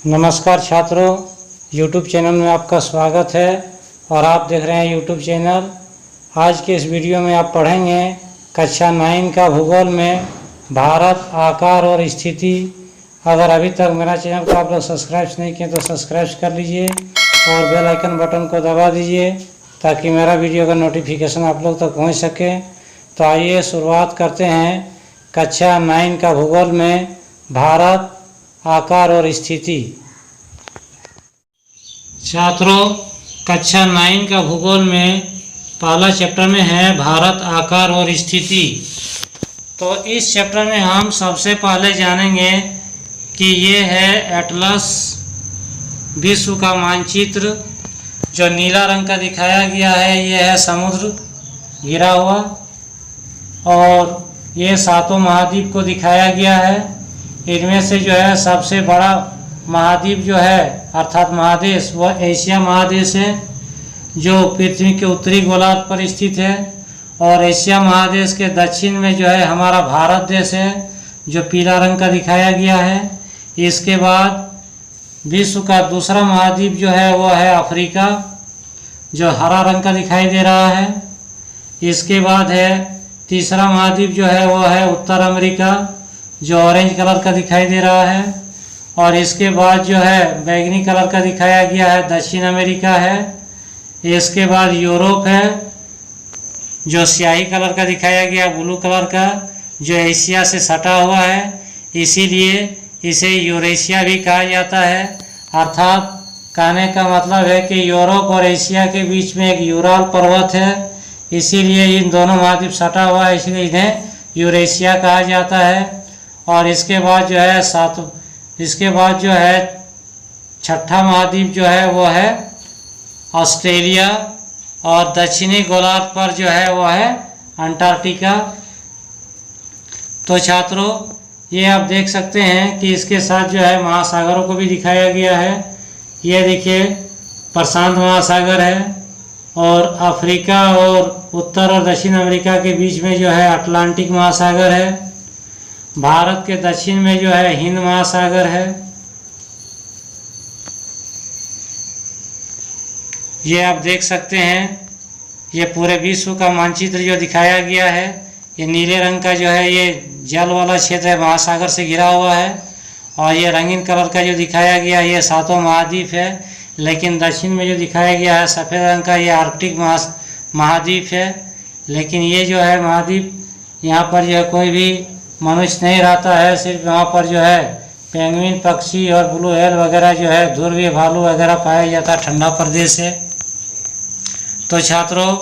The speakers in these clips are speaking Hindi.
नमस्कार छात्रों, YouTube चैनल में आपका स्वागत है और आप देख रहे हैं YouTube चैनल। आज के इस वीडियो में आप पढ़ेंगे कक्षा 9 का भूगोल में भारत, आकार और स्थिति। अगर अभी तक मेरा चैनल को आप लोग सब्सक्राइब नहीं किए तो सब्सक्राइब कर लीजिए और बेल आइकन बटन को दबा दीजिए ताकि मेरा वीडियो का नोटिफिकेशन आप लोग तक पहुँच सके। तो आइए शुरुआत करते हैं कक्षा 9 का भूगोल में भारत, आकार और स्थिति। छात्रों, कक्षा 9 का भूगोल में पहला चैप्टर में है भारत, आकार और स्थिति। तो इस चैप्टर में हम सबसे पहले जानेंगे कि ये है एटलस, विश्व का मानचित्र। जो नीला रंग का दिखाया गया है ये है समुद्र घिरा हुआ, और ये 7 महाद्वीप को दिखाया गया है। इनमें से जो है सबसे बड़ा महाद्वीप जो है अर्थात महादेश वह एशिया महादेश है, जो पृथ्वी के उत्तरी गोलार्ध पर स्थित है। और एशिया महादेश के दक्षिण में जो है हमारा भारत देश है, जो पीला रंग का दिखाया गया है। इसके बाद विश्व का दूसरा महाद्वीप जो है वह है अफ्रीका, जो हरा रंग का दिखाई दे रहा है। इसके बाद है तीसरा महाद्वीप जो है वह है उत्तर अमेरिका, जो ऑरेंज कलर का दिखाई दे रहा है। और इसके बाद जो है बैंगनी कलर का दिखाया गया है दक्षिण अमेरिका है। इसके बाद यूरोप है, जो स्याही कलर का दिखाया गया ब्लू कलर का, जो एशिया से सटा हुआ है, इसीलिए इसे यूरेशिया भी कहा जाता है। अर्थात कहने का मतलब है कि यूरोप और एशिया के बीच में एक यूराल पर्वत है, इसीलिए इन दोनों महाद्वीप सटा हुआ है, इसलिए इन्हें यूरेशिया कहा जाता है। और इसके बाद जो है छठा महाद्वीप जो है वो है ऑस्ट्रेलिया, और दक्षिणी गोलार्ध पर जो है वो है अंटार्कटिका। तो छात्रों, ये आप देख सकते हैं कि इसके साथ जो है महासागरों को भी दिखाया गया है। ये देखिए प्रशांत महासागर है, और अफ्रीका और उत्तर और दक्षिण अमेरिका के बीच में जो है अटलांटिक महासागर है। भारत के दक्षिण में जो है हिंद महासागर है। ये आप देख सकते हैं, ये पूरे विश्व का मानचित्र जो दिखाया गया है, ये नीले रंग का जो है ये जल वाला क्षेत्र है, महासागर से घिरा हुआ है। और ये रंगीन कलर का जो दिखाया गया है ये 7 महाद्वीप है। लेकिन दक्षिण में जो दिखाया गया है सफ़ेद रंग का ये आर्कटिक महाद्वीप है। लेकिन ये जो है महाद्वीप, यहाँ पर जो है कोई भी मनुष्य नहीं रहता है, सिर्फ वहाँ पर जो है पेंगुइन पक्षी और ब्लू व्हेल वगैरह जो है ध्रुवीय भालू वगैरह पाया जाता है, ठंडा प्रदेश है। तो छात्रों,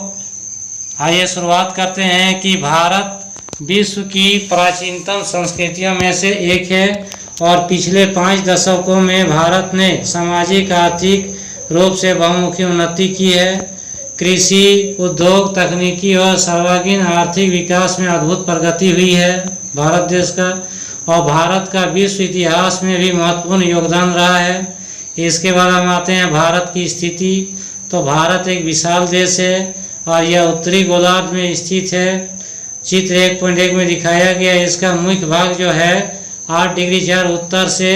आइए शुरुआत करते हैं कि भारत विश्व की प्राचीनतम संस्कृतियों में से एक है, और पिछले 5 दशकों में भारत ने सामाजिक आर्थिक रूप से बहुमुखी उन्नति की है। कृषि, उद्योग, तकनीकी और सर्वांगीण आर्थिक विकास में अद्भुत प्रगति हुई है भारत देश का। और भारत का विश्व इतिहास में भी महत्वपूर्ण योगदान रहा है। इसके बाद हम आते हैं भारत की स्थिति। तो भारत एक विशाल देश है और यह उत्तरी गोलार्ध में स्थित है। चित्र 1.1 में दिखाया गया है। इसका मुख्य भाग जो है 8 डिग्री 4 उत्तर से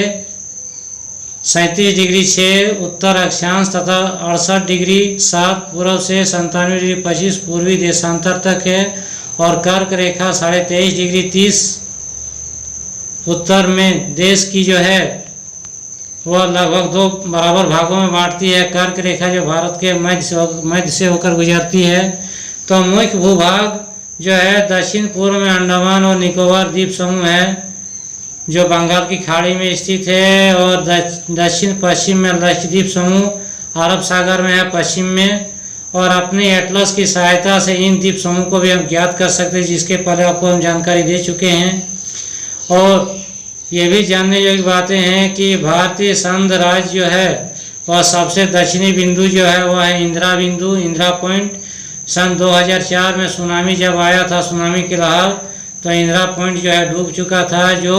37 डिग्री 6 उत्तर अक्षांश तथा 68 डिग्री 7 पूर्व से 97 डिग्री 25 पूर्वी देशांतर तक है। और कर्क रेखा 23.5 डिग्री 30 उत्तर में देश की जो है वह लगभग 2 बराबर भागों में बांटती है। कर्क रेखा जो भारत के मध्य से होकर गुजरती है। तो मुख्य भूभाग जो है दक्षिण पूर्व में अंडमान और निकोबार द्वीप समूह है, जो बंगाल की खाड़ी में स्थित है। और दक्षिण पश्चिम में लक्षद्वीप समूह अरब सागर में है पश्चिम में। और अपने एटलस की सहायता से इन द्वीप समूह को भी हम ज्ञात कर सकते हैं, जिसके पहले आपको हम जानकारी दे चुके हैं। और ये भी जानने योग्य बातें हैं कि भारतीय संघ राज्य जो है वह सबसे दक्षिणी बिंदु जो है वह है इंदिरा बिंदु, इंदिरा पॉइंट। सन 2004 में सुनामी जब आया था, सुनामी की लहर, तो इंदिरा पॉइंट जो है डूब चुका था, जो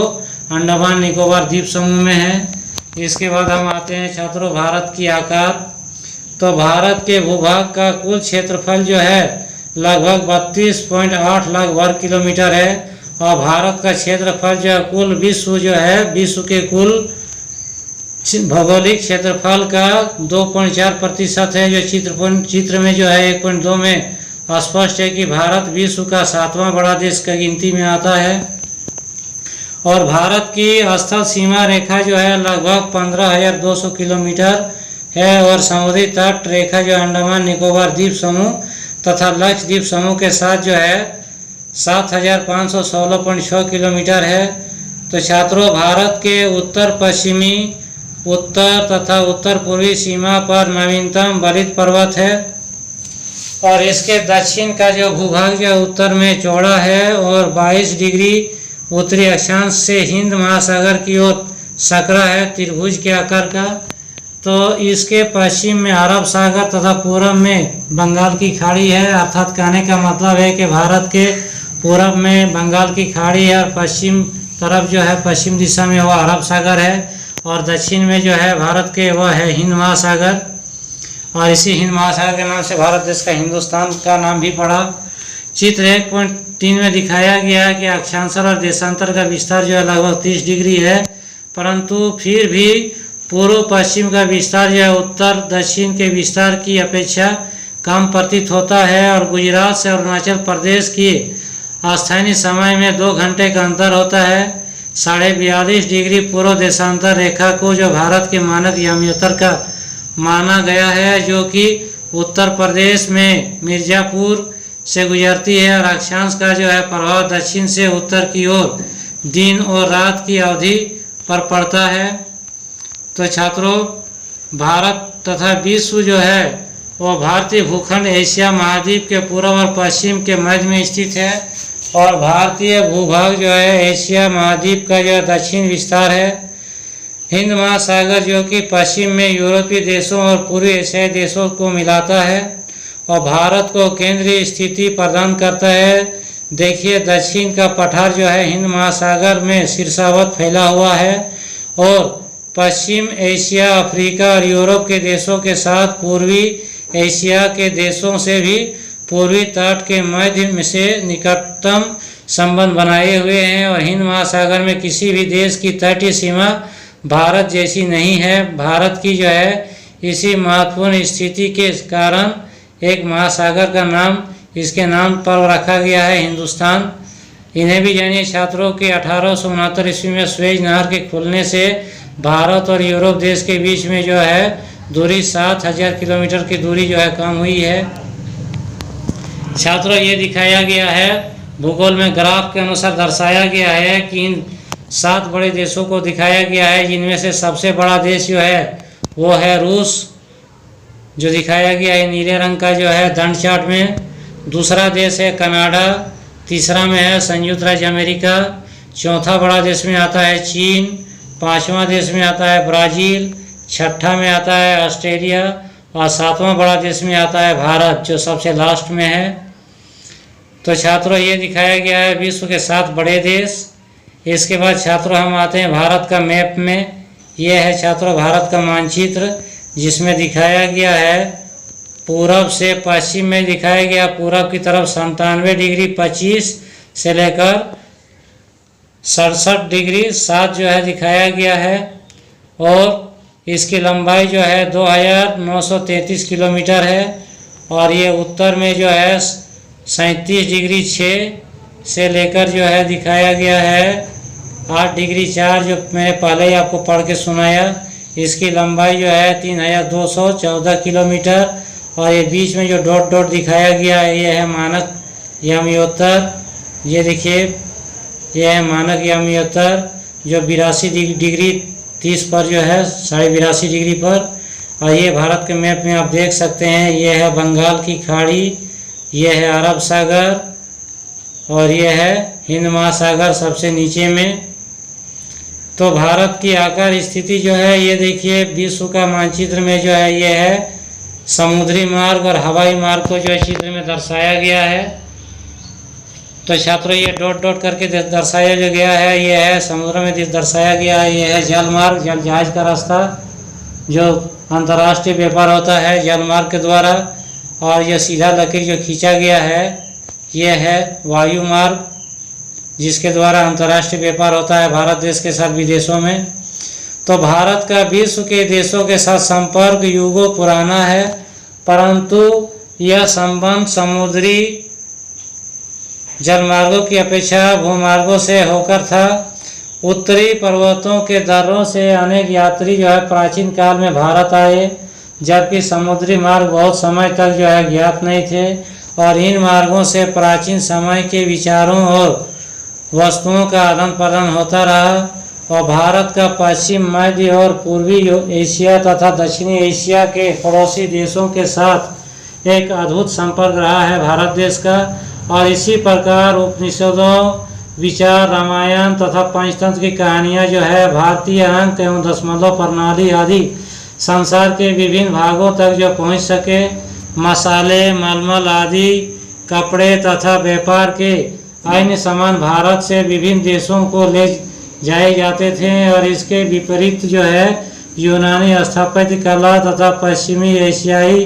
अंडमान निकोबार द्वीप समूह में है। इसके बाद हम आते हैं छात्रों भारत की आकार। तो भारत के भूभाग का कुल क्षेत्रफल जो है लगभग 32.8 लाख वर्ग किलोमीटर है। और भारत का क्षेत्रफल जो है कुल विश्व जो है विश्व के कुल भौगोलिक क्षेत्रफल का 2.4% है, जो चित्र में जो है 1.2 में स्पष्ट है कि भारत विश्व का 7वां बड़ा देश का गिनती में आता है। और भारत की स्थल सीमा रेखा जो है लगभग 15,200 किलोमीटर है और समुद्री तट रेखा जो अंडमान निकोबार द्वीप समूह तथा लक्षद्वीप समूह के साथ जो है 7,516.6 किलोमीटर है। तो छात्रों, भारत के उत्तर पश्चिमी, उत्तर तथा उत्तर पूर्वी सीमा पर नवीनतम बलित पर्वत है और इसके दक्षिण का जो भूभाग जो उत्तर में चौड़ा है और 22 डिग्री उत्तरी अक्षांश से हिंद महासागर की ओर सकरा है, त्रिभुज के आकार का। तो इसके पश्चिम में अरब सागर तथा पूर्व में बंगाल की खाड़ी है। अर्थात कहने का मतलब है कि भारत के पूर्व में बंगाल की खाड़ी है और पश्चिम तरफ जो है पश्चिम दिशा में वह अरब सागर है और दक्षिण में जो है भारत के वह है हिंद महासागर। और इसी हिंद महासागर के नाम से भारत देश का हिंदुस्तान का नाम भी पड़ा। चित्र 1.3 में दिखाया गया है कि अक्षांतर और देशांतर का विस्तार जो है लगभग 30 डिग्री है, परंतु फिर भी पूर्व पश्चिम का विस्तार जो है उत्तर दक्षिण के विस्तार की अपेक्षा कम प्रतीत होता है और गुजरात से अरुणाचल प्रदेश की स्थानीय समय में 2 घंटे का अंतर होता है। 42.5 डिग्री पूर्व देशांतर रेखा को जो भारत के मानक यामियोत्तर का माना गया है, जो कि उत्तर प्रदेश में मिर्जापुर से गुजरती है और अक्षांश का जो है प्रभाव दक्षिण से उत्तर की ओर दिन और रात की अवधि पर पड़ता है। तो छात्रों, भारत तथा विश्व जो है वो भारतीय भूखंड एशिया महाद्वीप के पूर्व और पश्चिम के मध्य में स्थित है और भारतीय भूभाग जो है एशिया महाद्वीप का जो दक्षिण विस्तार है। हिंद महासागर जो कि पश्चिम में यूरोपीय देशों और पूर्वी एशियाई देशों को मिलाता है और भारत को केंद्रीय स्थिति प्रदान करता है। देखिए, दक्षिण का पठार जो है हिंद महासागर में शीर्षावत फैला हुआ है और पश्चिम एशिया, अफ्रीका और यूरोप के देशों के साथ पूर्वी एशिया के देशों से भी पूर्वी तट के मध्य से निकटतम संबंध बनाए हुए हैं और हिंद महासागर में किसी भी देश की तटीय सीमा भारत जैसी नहीं है। भारत की जो है इसी महत्वपूर्ण स्थिति के कारण एक महासागर का नाम इसके नाम पर रखा गया है, हिंदुस्तान। इन्हें भी जानिए छात्रों के 1869 ईस्वी में स्वेज नहर के खुलने से भारत और यूरोप देश के बीच में जो है दूरी 7,000 किलोमीटर की दूरी जो है कम हुई है। छात्रों, ये दिखाया गया है भूगोल में ग्राफ के अनुसार दर्शाया गया है कि इन 7 बड़े देशों को दिखाया गया है, जिनमें से सबसे बड़ा देश जो है वो है रूस, जो दिखाया गया है नीले रंग का जो है दंड चार्ट में। दूसरा देश है कनाडा, तीसरा में है संयुक्त राज्य अमेरिका, चौथा बड़ा देश में आता है चीन, पांचवा देश में आता है ब्राज़ील, छठा में आता है ऑस्ट्रेलिया और सातवां बड़ा देश में आता है भारत, जो सबसे लास्ट में है। तो छात्रों, ये दिखाया गया है विश्व के 7 बड़े देश। इसके बाद छात्रों हम आते हैं भारत का मैप में। यह है छात्रों भारत का मानचित्र, जिसमें दिखाया गया है पूरब से पश्चिम में दिखाया गया, पूरब की तरफ 97 डिग्री 25 से लेकर 67 डिग्री 7 जो है दिखाया गया है और इसकी लंबाई जो है 2,933 किलोमीटर है और ये उत्तर में जो है 37 डिग्री 6 से लेकर जो है दिखाया गया है 8 डिग्री 4, जो मैंने पहले ही आपको पढ़ के सुनाया। इसकी लंबाई जो है 3,214 किलोमीटर और ये बीच में जो डॉट डॉट दिखाया गया है ये है मानक यामियोत्तर। ये देखिए, यह है मानक यामियोत्तर जो 82 डिग्री 30 पर जो है 82.5 डिग्री पर। और ये भारत के मैप में आप देख सकते हैं, ये है बंगाल की खाड़ी, ये है अरब सागर और ये है हिंद महासागर सबसे नीचे में। तो भारत की आकार स्थिति जो है ये देखिए, विश्व का मानचित्र में जो है ये है समुद्री मार्ग और हवाई मार्ग को जो है चित्र में दर्शाया गया है। तो छात्रों, ये डॉट डॉट करके दर्शाया जो गया है ये है समुद्र में दर्शाया गया है, ये है जल मार्ग, जल जहाज का रास्ता जो अंतर्राष्ट्रीय व्यापार होता है जल मार्ग के द्वारा। और यह सीधा लकीर जो खींचा गया है ये है वायु मार्ग, जिसके द्वारा अंतर्राष्ट्रीय व्यापार होता है भारत देश के साथ विदेशों में। तो भारत का विश्व के देशों के साथ संपर्क युगों पुराना है, परंतु यह संबंध समुद्री जलमार्गों की अपेक्षा भूमार्गों से होकर था। उत्तरी पर्वतों के दर्रों से अनेक यात्री जो है प्राचीन काल में भारत आए, जबकि समुद्री मार्ग बहुत समय तक जो है ज्ञात नहीं थे, और इन मार्गों से प्राचीन समय के विचारों और वस्तुओं का आदान प्रदान होता रहा। और भारत का पश्चिम, मध्य और पूर्वी एशिया तथा दक्षिणी एशिया के पड़ोसी देशों के साथ एक अद्भुत संपर्क रहा है भारत देश का। और इसी प्रकार उपनिषदों, विचार, रामायण तथा पंचतंत्र की कहानियाँ जो है भारतीय अंक एवं दशमलव प्रणाली आदि संसार के विभिन्न भागों तक जो पहुँच सके। मसाले, मलमल आदि कपड़े तथा व्यापार के अन्य सामान भारत से विभिन्न देशों को ले जाए जाते थे। और इसके विपरीत जो है यूनानी स्थापत्य कला तथा पश्चिमी एशियाई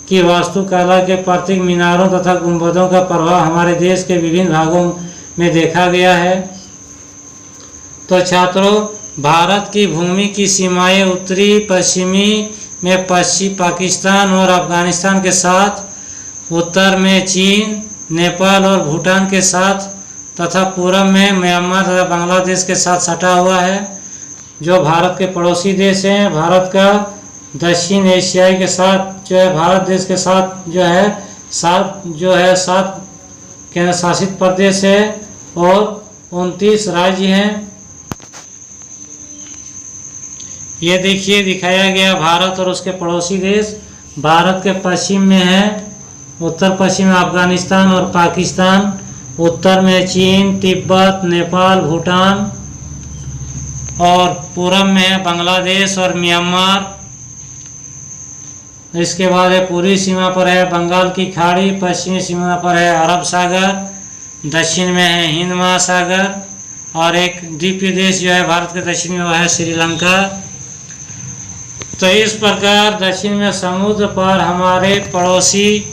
की वास्तुकला के प्रतीक मीनारों तथा गुंबदों का प्रभाव हमारे देश के विभिन्न भागों में देखा गया है। तो छात्रों, भारत की भूमि की सीमाएं उत्तरी पश्चिमी में पाकिस्तान और अफगानिस्तान के साथ, उत्तर में चीन, नेपाल और भूटान के साथ तथा पूर्व में म्यांमार तथा बांग्लादेश के साथ सटा हुआ है, जो भारत के पड़ोसी देश हैं। भारत का दक्षिण एशियाई के साथ जो है भारत देश के साथ जो है सात केंद्र शासित प्रदेश है और 29 राज्य हैं। ये देखिए दिखाया गया भारत और उसके पड़ोसी देश। भारत के पश्चिम में है, उत्तर पश्चिम में अफगानिस्तान और पाकिस्तान, उत्तर में चीन, तिब्बत, नेपाल, भूटान, और पूर्व में है बांग्लादेश और म्यांमार। इसके बाद है पूर्वी सीमा पर है बंगाल की खाड़ी, पश्चिमी सीमा पर है अरब सागर, दक्षिण में है हिंद महासागर, और एक द्वीपीय देश जो है भारत के दक्षिण में वह है श्रीलंका। तो इस प्रकार दक्षिण में समुद्र पर हमारे पड़ोसी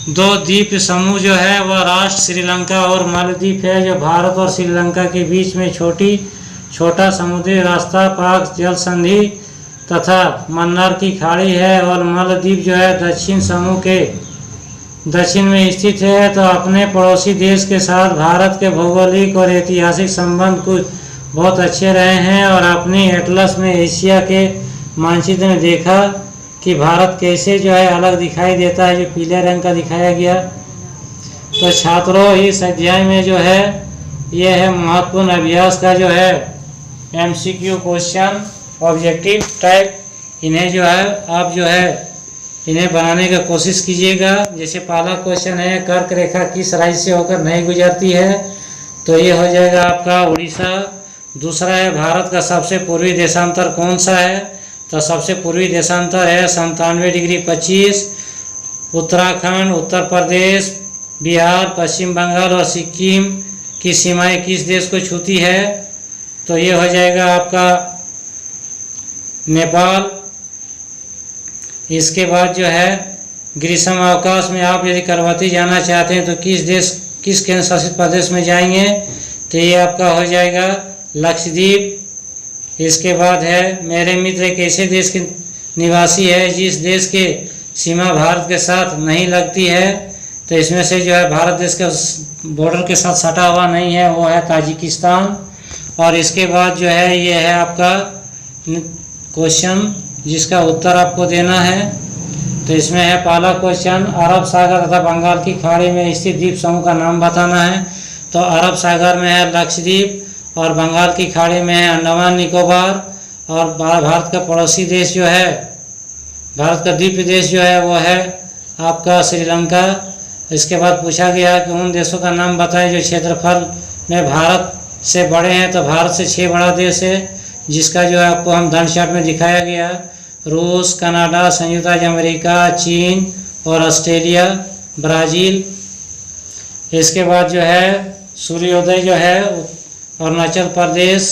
दो द्वीप समूह जो है वह राष्ट्र श्रीलंका और मालदीव है, जो भारत और श्रीलंका के बीच में छोटा समुद्री रास्ता, पाक जल संधि तथा मन्नार की खाड़ी है। और मालदीव जो है दक्षिण समूह के दक्षिण में स्थित है। तो अपने पड़ोसी देश के साथ भारत के भौगोलिक और ऐतिहासिक संबंध कुछ बहुत अच्छे रहे हैं। और अपनी एटलस में एशिया के मानचित्र में देखा कि भारत कैसे जो है अलग दिखाई देता है, जो पीले रंग का दिखाया गया। तो छात्रों, इस अध्याय में जो है ये है महत्वपूर्ण अभ्यास का जो है MCQ क्वेश्चन, ऑब्जेक्टिव टाइप। इन्हें जो है आप जो है इन्हें बनाने का कोशिश कीजिएगा। जैसे पहला क्वेश्चन है, कर्क रेखा किस राज्य से होकर नहीं गुजरती है, तो ये हो जाएगा आपका उड़ीसा। दूसरा है, भारत का सबसे पूर्वी देशांतर कौन सा है, तो सबसे पूर्वी देशांतर है 97 डिग्री 25। उत्तराखंड, उत्तर प्रदेश, बिहार, पश्चिम बंगाल और सिक्किम की सीमाएं किस देश को छूती है, तो ये हो जाएगा आपका नेपाल। इसके बाद जो है ग्रीष्म अवकाश में आप यदि करवती जाना चाहते हैं तो किस केंद्र शासित प्रदेश में जाएंगे, तो ये आपका हो जाएगा लक्षद्वीप। इसके बाद है, मेरे मित्र एक ऐसे देश के निवासी है जिस देश के सीमा भारत के साथ नहीं लगती है, तो इसमें से जो है भारत देश के बॉर्डर के साथ सटा हुआ नहीं है, वो है ताजिकिस्तान। और इसके बाद जो है ये है आपका क्वेश्चन जिसका उत्तर आपको देना है। तो इसमें है पहला क्वेश्चन, अरब सागर तथा बंगाल की खाड़ी में स्थित द्वीप समूह का नाम बताना है। तो अरब सागर में है लक्षद्वीप और बंगाल की खाड़ी में है अंडमान निकोबार। और भारत का पड़ोसी देश जो है, भारत का द्वीपीय देश जो है वो है आपका श्रीलंका। इसके बाद पूछा गया कि उन देशों का नाम बताएं जो क्षेत्रफल में भारत से बड़े हैं, तो भारत से 6 बड़ा देश है, जिसका जो है आपको हम धन चार्ट में दिखाया गया, रूस, कनाडा, संयुक्त राज्य अमेरिका, चीन और ऑस्ट्रेलिया, ब्राज़ील। इसके बाद जो है सूर्योदय जो है अरुणाचल प्रदेश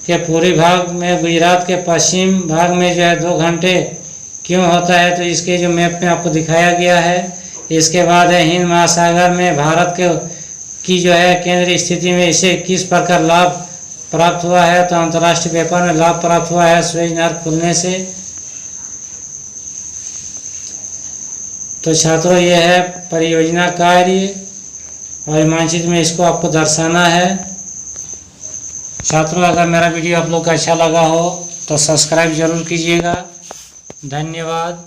के पूर्वी भाग में, गुजरात के पश्चिम भाग में जो है 2 घंटे क्यों होता है, तो इसके जो मैप में आपको दिखाया गया है। इसके बाद है हिंद महासागर में भारत की जो है केंद्रीय स्थिति में इसे किस प्रकार लाभ प्राप्त हुआ है, तो अंतर्राष्ट्रीय व्यापार में लाभ प्राप्त हुआ है सुएज नहर खुलने से। तो छात्रों, ये है परियोजना कार्य और मानचित्र में इसको आपको दर्शाना है। छात्रों, अगर मेरा वीडियो आप लोग को अच्छा लगा हो तो सब्सक्राइब जरूर कीजिएगा। धन्यवाद।